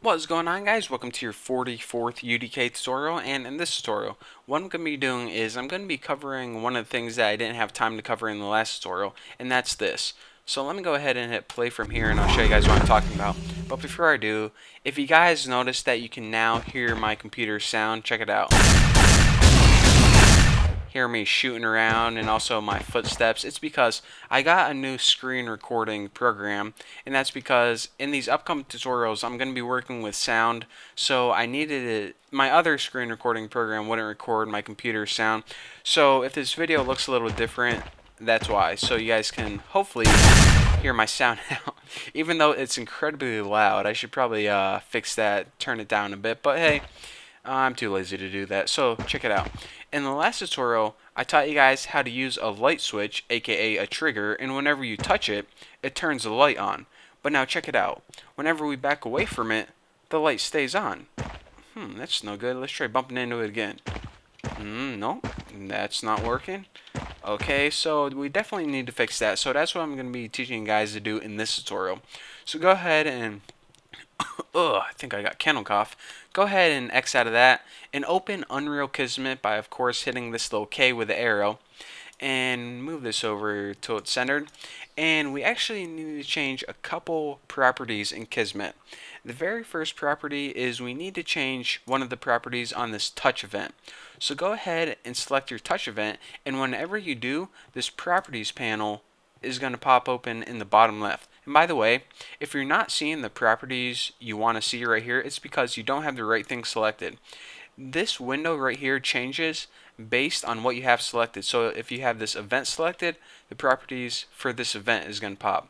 What's going on, guys? Welcome to your 44th UDK tutorial, and in this tutorial what I'm going to be doing is I'm going to be covering one of the things that I didn't have time to cover in the last tutorial, and that's this. So let me go ahead and hit play from here and I'll show you guys what I'm talking about. But before I do, if you guys notice that you can now hear my computer sound, check it out. Hear me shooting around and also my footsteps. It's because I got a new screen recording program, and that's because in these upcoming tutorials I'm going to be working with sound, so I needed it. My other screen recording program wouldn't record my computer sound, so if this video looks a little different, that's why. So you guys can hopefully hear my sound now, even though it's incredibly loud. I should probably fix that, turn it down a bit, but hey, I'm too lazy to do that, so check it out. In the last tutorial, I taught you guys how to use a light switch, aka a trigger, and whenever you touch it, it turns the light on. But now check it out. Whenever we back away from it, the light stays on. That's no good. Let's try bumping into it again. No, that's not working. Okay, so we definitely need to fix that. So that's what I'm going to be teaching you guys to do in this tutorial. So go ahead and I think I got kennel cough. Go ahead and X out of that and open Unreal Kismet by, of course, hitting this little K with the arrow and move this over till it's centered. And we actually need to change a couple properties in Kismet. The very first property is we need to change one of the properties on this touch event. So go ahead and select your touch event, and whenever you do, this properties panel is going to pop open in the bottom left. And by the way, if you're not seeing the properties you want to see right here, it's because you don't have the right thing selected. This window right here changes based on what you have selected. So if you have this event selected, the properties for this event is going to pop.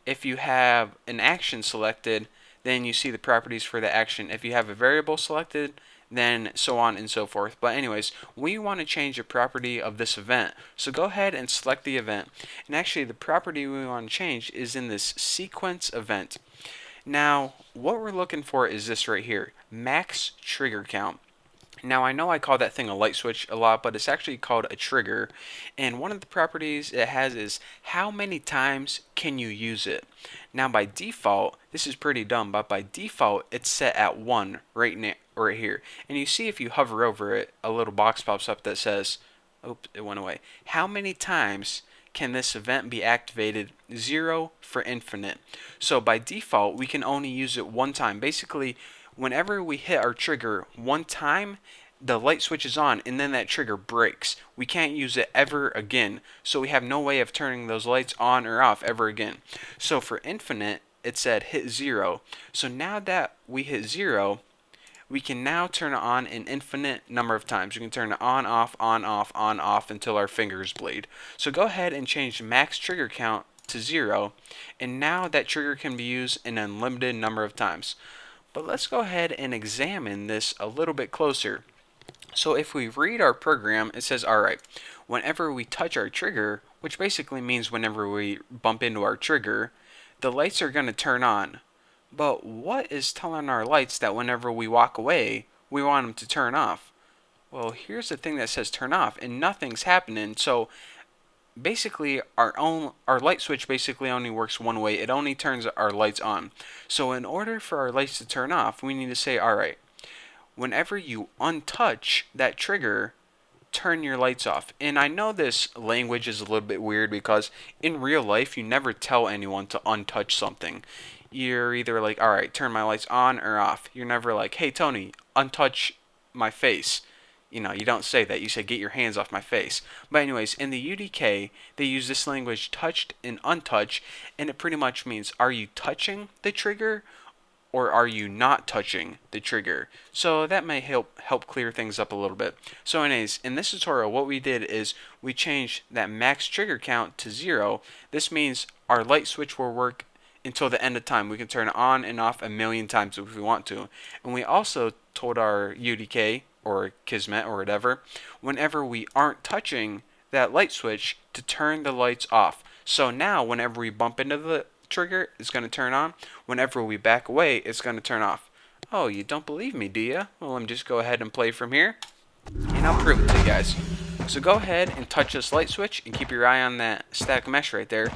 If you have an action selected, then you see the properties for the action. If you have a variable selected, then so on and so forth. But anyways, we want to change a property of this event. So go ahead and select the event. And actually the property we want to change is in this sequence event. Now what we're looking for is this right here, max trigger count. Now I know I call that thing a light switch a lot, but it's actually called a trigger, and one of the properties it has is how many times can you use it. Now by default, this is pretty dumb, but by default it's set at 1 right here, and you see if you hover over it, a little box pops up that says, oops, it went away, how many times can this event be activated? 0 for infinite. So by default we can only use it one time. Basically, whenever we hit our trigger one time, the light switch is on and then that trigger breaks. We can't use it ever again. So we have no way of turning those lights on or off ever again. So for infinite, it said hit 0. So now that we hit 0, we can now turn it on an infinite number of times. We can turn it on, off, on, off, on, off until our fingers bleed. So go ahead and change max trigger count to 0, and now that trigger can be used an unlimited number of times. But let's go ahead and examine this a little bit closer. So if we read our program, it says, alright, whenever we touch our trigger, which basically means whenever we bump into our trigger, the lights are going to turn on. But what is telling our lights that whenever we walk away, we want them to turn off? Well, here's the thing that says turn off, and nothing's happening. So basically our light switch basically only works one way. It only turns our lights on. So in order for our lights to turn off, we need to say, alright, whenever you untouch that trigger, turn your lights off. And I know this language is a little bit weird because in real life you never tell anyone to untouch something. You're either like, alright, turn my lights on or off. You're never like, hey Tony, untouch my face. You know, you don't say that. You say, get your hands off my face. But anyways, in the UDK, they use this language, touched and untouched, and it pretty much means, are you touching the trigger or are you not touching the trigger? So that may help clear things up a little bit. So anyways, in this tutorial, what we did is we changed that max trigger count to 0. This means our light switch will work until the end of time. We can turn it on and off 1,000,000 times if we want to. And we also told our UDK or Kismet or whatever, whenever we aren't touching that light switch, to turn the lights off. So now whenever we bump into the trigger, it's going to turn on. Whenever we back away, it's going to turn off. Oh, you don't believe me, do you? Well, let me just go ahead and play from here, and I'll prove it to you guys. So go ahead and touch this light switch and keep your eye on that stack mesh right there.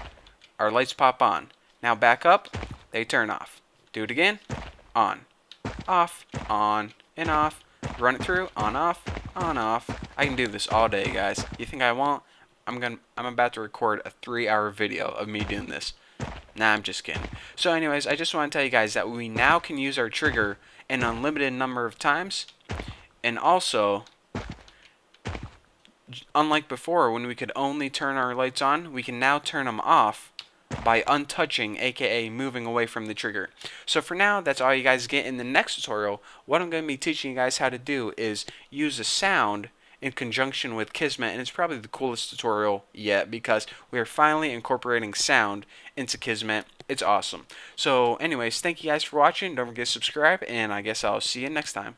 Our lights pop on. Now back up, they turn off. Do it again, on. off, on, and off. Run it through, on, off, on, off. I can do this all day, guys. You think I won't? I'm about to record a 3-hour video of me doing this. Nah, I'm just kidding. So anyways, I just want to tell you guys that we now can use our trigger an unlimited number of times. And also, unlike before when we could only turn our lights on, we can now turn them off by untouching, aka moving away from the trigger. So for now, that's all you guys get. In the next tutorial, what I'm going to be teaching you guys how to do is use a sound in conjunction with Kismet, and it's probably the coolest tutorial yet because we are finally incorporating sound into Kismet. It's awesome. So anyways, thank you guys for watching. Don't forget to subscribe, and I guess I'll see you next time.